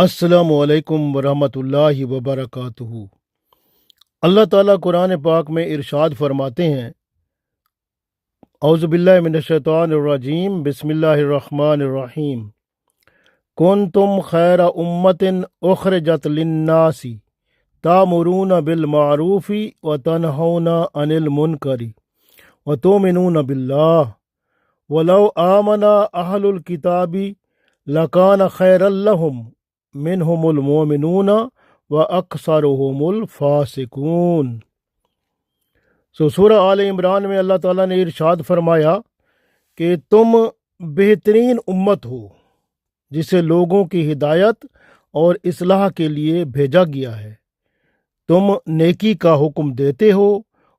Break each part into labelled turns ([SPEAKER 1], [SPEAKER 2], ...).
[SPEAKER 1] السلام علیکم ورحمۃ اللہ وبرکاتہ۔ اللہ تعالیٰ قرآن پاک میں ارشاد فرماتے ہیں، اعوذ باللہ من الشیطان الرجیم، بسم اللہ الرحمن الرحیم۔ کنتم خیر امت اخرجت للناس تامرون بالمعروف وتنہون عن المنکر وتؤمنون باللہ ولو آمن اہل الکتاب لکان خیرا لہم منہم المؤمنون وَأَكْثَرُهُمُ الْفَاسِقُونَ۔ سورہ آل عمران میں اللہ تعالیٰ نے ارشاد فرمایا کہ تم بہترین امت ہو جسے لوگوں کی ہدایت اور اصلاح کے لیے بھیجا گیا ہے۔ تم نیکی کا حکم دیتے ہو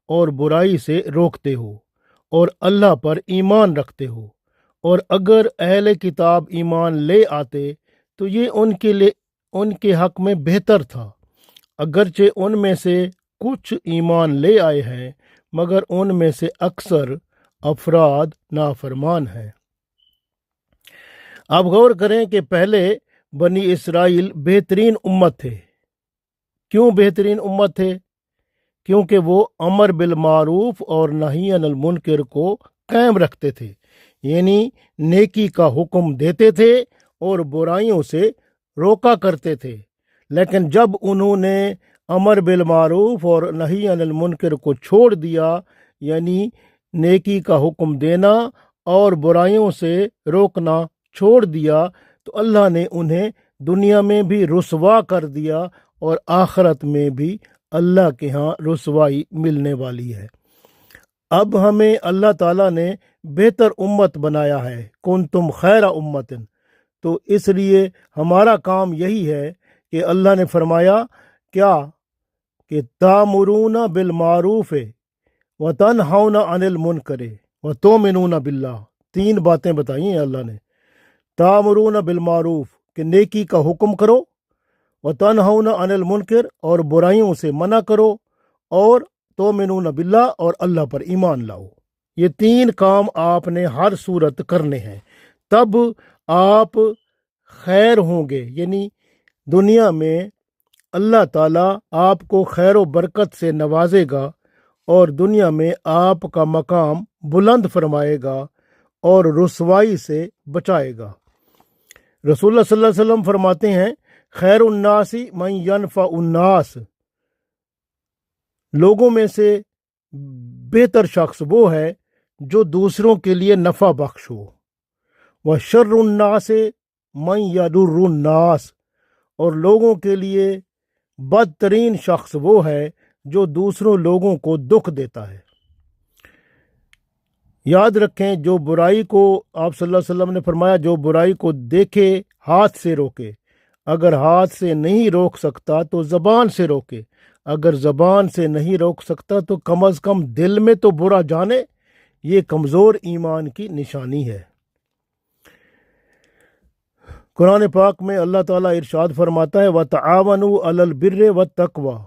[SPEAKER 1] اور برائی سے روکتے ہو اور اللہ پر ایمان رکھتے ہو، اور اگر اہل کتاب ایمان لے آتے تو یہ ان کے حق میں بہتر تھا، اگرچہ ان میں سے کچھ ایمان لے آئے ہیں مگر ان میں سے اکثر افراد نافرمان ہیں۔ آپ غور کریں کہ پہلے بنی اسرائیل بہترین امت تھے۔ کیوں بہترین امت تھے؟ کیونکہ وہ امر بالمعروف اور نہی عن المنکر کو قائم رکھتے تھے، یعنی نیکی کا حکم دیتے تھے اور برائیوں سے روکا کرتے تھے۔ لیکن جب انہوں نے امر بالمعروف اور نہی عن المنکر کو چھوڑ دیا، یعنی نیکی کا حکم دینا اور برائیوں سے روکنا چھوڑ دیا، تو اللہ نے انہیں دنیا میں بھی رسوا کر دیا اور آخرت میں بھی اللہ کے ہاں رسوائی ملنے والی ہے۔ اب ہمیں اللہ تعالیٰ نے بہتر امت بنایا ہے، کنتم خیر امت، تو اس لیے ہمارا کام یہی ہے کہ اللہ نے فرمایا کیا کہ تامرون بالمعروف وتنہون عن المنکر وتؤمنون باللہ، تین باتیں بتائی ہیں اللہ نے۔ تامرون بالمعروف کہ نیکی کا حکم کرو، وتنہون عن المنکر اور برائیوں سے منع کرو، اور تؤمنون باللہ اور اللہ پر ایمان لاؤ۔ یہ تین کام آپ نے ہر صورت کرنے ہیں، تب آپ خیر ہوں گے، یعنی دنیا میں اللہ تعالیٰ آپ کو خیر و برکت سے نوازے گا اور دنیا میں آپ کا مقام بلند فرمائے گا اور رسوائی سے بچائے گا۔ رسول اللہ صلی اللہ علیہ وسلم فرماتے ہیں، خیر الناس من ینفع الناس، لوگوں میں سے بہتر شخص وہ ہے جو دوسروں کے لیے نفع بخش ہو۔ وشر الناس من یضر الناس، اور لوگوں کے لیے بدترین شخص وہ ہے جو دوسروں لوگوں کو دکھ دیتا ہے۔ یاد رکھیں، جو برائی کو آپ صلی اللہ علیہ وسلم نے فرمایا، جو برائی کو دیکھے ہاتھ سے روکے، اگر ہاتھ سے نہیں روک سکتا تو زبان سے روکے، اگر زبان سے نہیں روک سکتا تو کم از کم دل میں تو برا جانے۔ یہ کمزور ایمان کی نشانی ہے۔ قرآن پاک میں اللہ تعالیٰ ارشاد فرماتا ہے، وَتَعَاوَنُوا عَلَى الْبِرِّ وَالتَّقْوَى،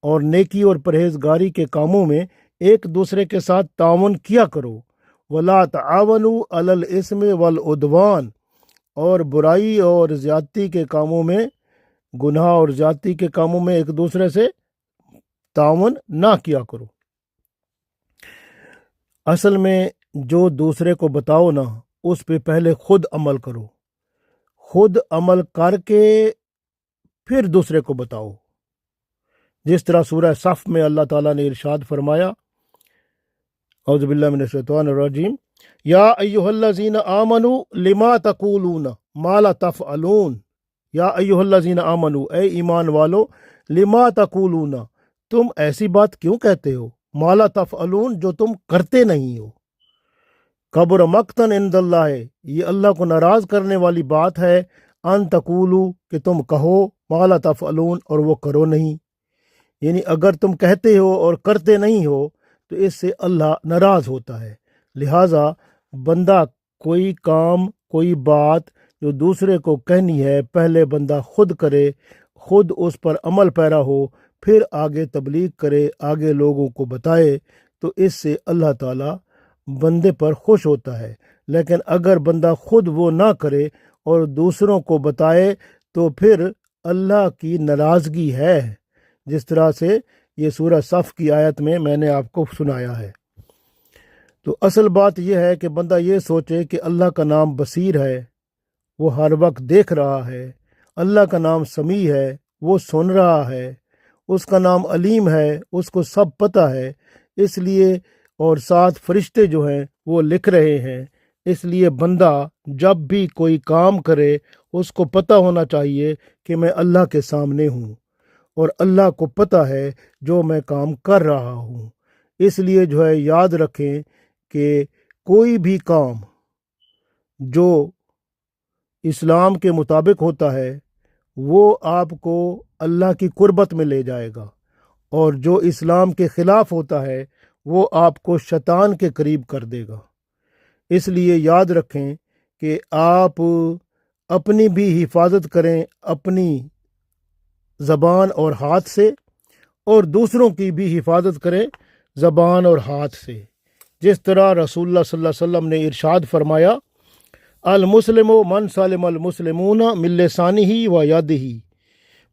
[SPEAKER 1] اور نیکی اور پرہیزگاری کے کاموں میں ایک دوسرے کے ساتھ تعاون کیا کرو۔ وَلَا تَعَاوَنُوا عَلَى الْإِثْمِ وَالْعُدْوَانِ، اور برائی اور زیادتی کے کاموں میں، گناہ اور زیادتی کے کاموں میں ایک دوسرے سے تعاون نہ کیا کرو۔ اصل میں جو دوسرے کو بتاؤ نا، اس پہ پہلے خود عمل کرو، خود عمل کر کے پھر دوسرے کو بتاؤ۔ جس طرح سورہ صف میں اللہ تعالیٰ نے ارشاد فرمایا، اعوذ باللہ من الشیطان الرجیم، یا ایھا الذین آمنوا لما تقولون ما لا تفعلون، یا ایھا الذین آمنوا، اے ایمان والو، لما تقولون، تم ایسی بات کیوں کہتے ہو، ما لا تفعلون، جو تم کرتے نہیں ہو۔ کبر مقتن عند اللہ، یہ اللہ کو ناراض کرنے والی بات ہے، ان تقولو، کہ تم کہو، ما لا تفعلون، اور وہ کرو نہیں۔ یعنی اگر تم کہتے ہو اور کرتے نہیں ہو تو اس سے اللہ ناراض ہوتا ہے۔ لہٰذا بندہ کوئی کام، کوئی بات جو دوسرے کو کہنی ہے، پہلے بندہ خود کرے، خود اس پر عمل پیرا ہو، پھر آگے تبلیغ کرے، آگے لوگوں کو بتائے، تو اس سے اللہ تعالیٰ بندے پر خوش ہوتا ہے۔ لیکن اگر بندہ خود وہ نہ کرے اور دوسروں کو بتائے تو پھر اللہ کی ناراضگی ہے، جس طرح سے یہ سورہ صف کی آیت میں نے آپ کو سنایا ہے۔ تو اصل بات یہ ہے کہ بندہ یہ سوچے کہ اللہ کا نام بصیر ہے، وہ ہر وقت دیکھ رہا ہے۔ اللہ کا نام سمیع ہے، وہ سن رہا ہے۔ اس کا نام علیم ہے، اس کو سب پتہ ہے۔ اس لیے اور ساتھ فرشتے جو ہیں وہ لکھ رہے ہیں۔ اس لیے بندہ جب بھی کوئی کام کرے اس کو پتہ ہونا چاہیے کہ میں اللہ کے سامنے ہوں، اور اللہ کو پتہ ہے جو میں کام کر رہا ہوں۔ اس لیے جو ہے یاد رکھیں کہ کوئی بھی کام جو اسلام کے مطابق ہوتا ہے وہ آپ کو اللہ کی قربت میں لے جائے گا، اور جو اسلام کے خلاف ہوتا ہے وہ آپ کو شیطان کے قریب کر دے گا۔ اس لیے یاد رکھیں کہ آپ اپنی بھی حفاظت کریں اپنی زبان اور ہاتھ سے، اور دوسروں کی بھی حفاظت کریں زبان اور ہاتھ سے، جس طرح رسول اللہ صلی اللہ علیہ وسلم نے ارشاد فرمایا، المسلم من سلم المسلمون من لسانہ و یدہ،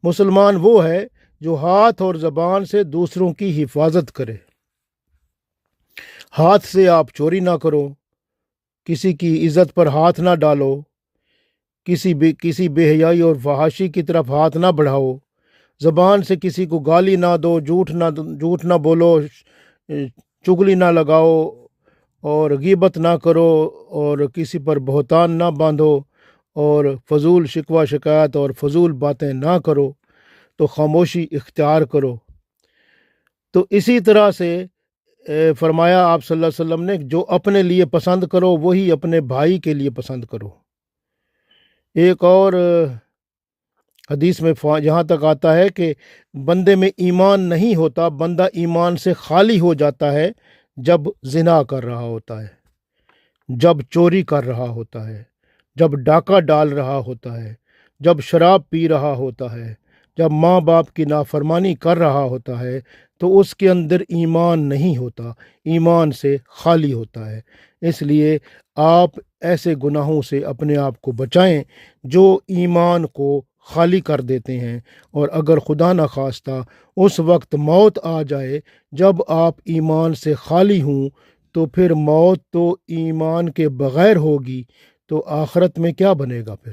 [SPEAKER 1] مسلمان وہ ہے جو ہاتھ اور زبان سے دوسروں کی حفاظت کرے۔ ہاتھ سے آپ چوری نہ کرو، کسی کی عزت پر ہاتھ نہ ڈالو، کسی بے حیائی اور فحاشی کی طرف ہاتھ نہ بڑھاؤ، زبان سے کسی کو گالی نہ دو، جھوٹ نہ بولو، چغلی نہ لگاؤ، اور غیبت نہ کرو، اور کسی پر بہتان نہ باندھو، اور فضول شکوہ شکایت اور فضول باتیں نہ کرو، تو خاموشی اختیار کرو۔ تو اسی طرح سے فرمایا آپ صلی اللہ علیہ وسلم نے، جو اپنے لیے پسند کرو وہی اپنے بھائی کے لیے پسند کرو۔ ایک اور حدیث میں یہاں تک آتا ہے کہ بندے میں ایمان نہیں ہوتا، بندہ ایمان سے خالی ہو جاتا ہے جب زنا کر رہا ہوتا ہے، جب چوری کر رہا ہوتا ہے، جب ڈاکہ ڈال رہا ہوتا ہے، جب شراب پی رہا ہوتا ہے، جب ماں باپ کی نافرمانی کر رہا ہوتا ہے، تو اس کے اندر ایمان نہیں ہوتا، ایمان سے خالی ہوتا ہے۔ اس لیے آپ ایسے گناہوں سے اپنے آپ کو بچائیں جو ایمان کو خالی کر دیتے ہیں، اور اگر خدا نخواستہ اس وقت موت آ جائے جب آپ ایمان سے خالی ہوں، تو پھر موت تو ایمان کے بغیر ہوگی، تو آخرت میں کیا بنے گا پھر؟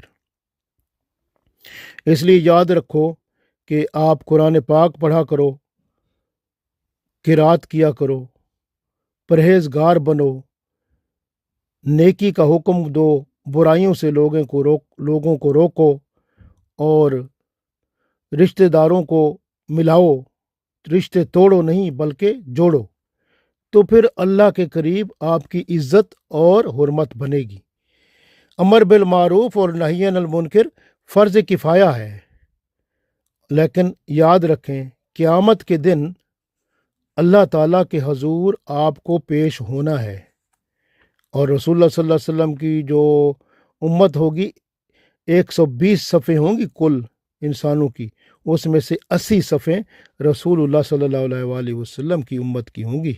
[SPEAKER 1] اس لیے یاد رکھو کہ آپ قرآن پاک پڑھا کرو، قرات کیا کرو، پرہیزگار بنو، نیکی کا حکم دو، برائیوں سے لوگوں کو روکو، اور رشتہ داروں کو ملاؤ، رشتے توڑو نہیں بلکہ جوڑو، تو پھر اللہ کے قریب آپ کی عزت اور حرمت بنے گی۔ امر بالمعروف اور نہی عن المنکر فرض کفایہ ہے، لیکن یاد رکھیں قیامت کے دن اللہ تعالیٰ کے حضور آپ کو پیش ہونا ہے، اور رسول اللہ صلی اللہ علیہ وسلم کی جو امت ہوگی 120 صفیں ہوں گی کل انسانوں کی، اس میں سے 80 صفیں رسول اللہ صلی اللہ علیہ وآلہ وسلم کی امت کی ہوں گی۔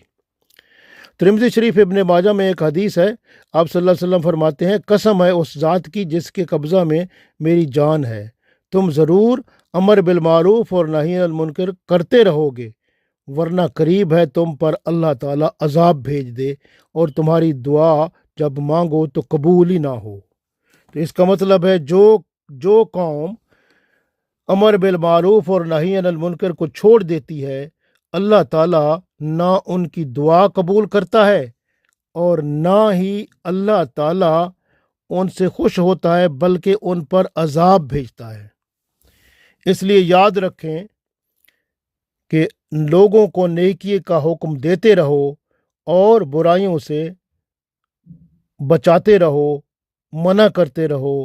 [SPEAKER 1] ترمذی شریف ابن ماجہ میں ایک حدیث ہے، آپ صلی اللہ علیہ وسلم فرماتے ہیں، قسم ہے اس ذات کی جس کے قبضہ میں میری جان ہے، تم ضرور امر بالمعروف اور نہی عن المنکر کرتے رہو گے، ورنہ قریب ہے تم پر اللہ تعالیٰ عذاب بھیج دے اور تمہاری دعا جب مانگو تو قبول ہی نہ ہو۔ تو اس کا مطلب ہے جو قوم امر بالمعروف اور نہی عن المنکر کو چھوڑ دیتی ہے، اللہ تعالیٰ نہ ان کی دعا قبول کرتا ہے اور نہ ہی اللہ تعالیٰ ان سے خوش ہوتا ہے، بلکہ ان پر عذاب بھیجتا ہے۔ اس لیے یاد رکھیں کہ لوگوں کو نیکی کا حکم دیتے رہو اور برائیوں سے بچاتے رہو، منع کرتے رہو،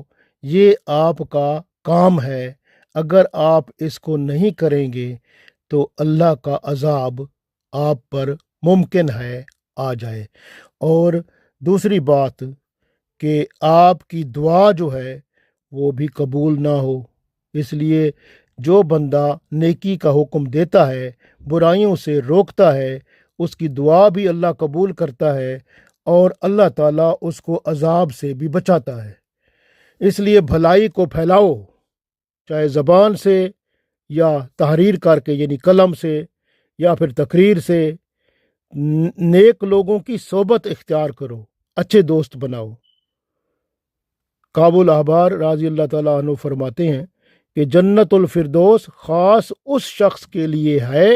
[SPEAKER 1] یہ آپ کا کام ہے۔ اگر آپ اس کو نہیں کریں گے تو اللہ کا عذاب آپ پر ممکن ہے آ جائے۔ اور دوسری بات کہ آپ کی دعا جو ہے وہ بھی قبول نہ ہو۔ اس لیے جو بندہ نیکی کا حکم دیتا ہے، برائیوں سے روکتا ہے، اس کی دعا بھی اللہ قبول کرتا ہے، اور اللہ تعالیٰ اس کو عذاب سے بھی بچاتا ہے۔ اس لیے بھلائی کو پھیلاؤ، چاہے زبان سے یا تحریر کر کے یعنی قلم سے یا پھر تقریر سے، نیک لوگوں کی صحبت اختیار کرو، اچھے دوست بناؤ۔ کعب الاحبار رضی اللہ تعالیٰ عنہ فرماتے ہیں کہ جنت الفردوس خاص اس شخص کے لیے ہے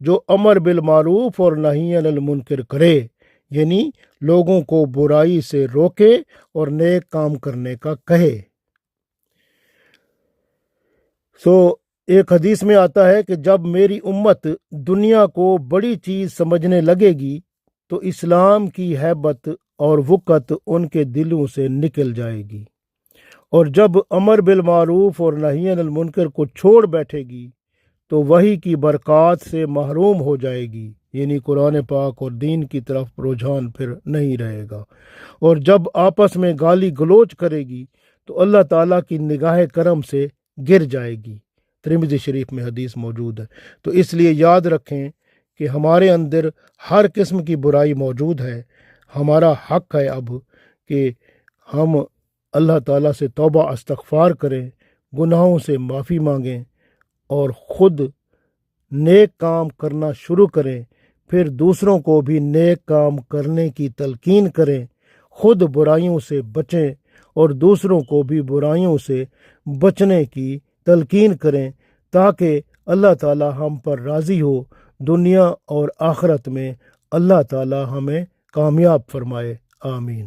[SPEAKER 1] جو امر بالمعروف اور نہی عن المنکر کرے، یعنی لوگوں کو برائی سے روکے اور نیک کام کرنے کا کہے۔ ایک حدیث میں آتا ہے کہ جب میری امت دنیا کو بڑی چیز سمجھنے لگے گی تو اسلام کی ہیبت اور وقت ان کے دلوں سے نکل جائے گی، اور جب امر بالمعروف اور نہی عن المنکر کو چھوڑ بیٹھے گی تو وحی کی برکات سے محروم ہو جائے گی، یعنی قرآن پاک اور دین کی طرف رجحان پھر نہیں رہے گا، اور جب آپس میں گالی گلوچ کرے گی تو اللہ تعالیٰ کی نگاہ کرم سے گر جائے گی۔ ترمذی شریف میں حدیث موجود ہے۔ تو اس لیے یاد رکھیں کہ ہمارے اندر ہر قسم کی برائی موجود ہے۔ ہمارا حق ہے اب کہ ہم اللہ تعالیٰ سے توبہ استغفار کریں، گناہوں سے معافی مانگیں اور خود نیک کام کرنا شروع کریں، پھر دوسروں کو بھی نیک کام کرنے کی تلقین کریں، خود برائیوں سے بچیں اور دوسروں کو بھی برائیوں سے بچنے کی تلقین کریں، تاکہ اللہ تعالی ہم پر راضی ہو، دنیا اور آخرت میں اللہ تعالی ہمیں کامیاب فرمائے۔ آمین۔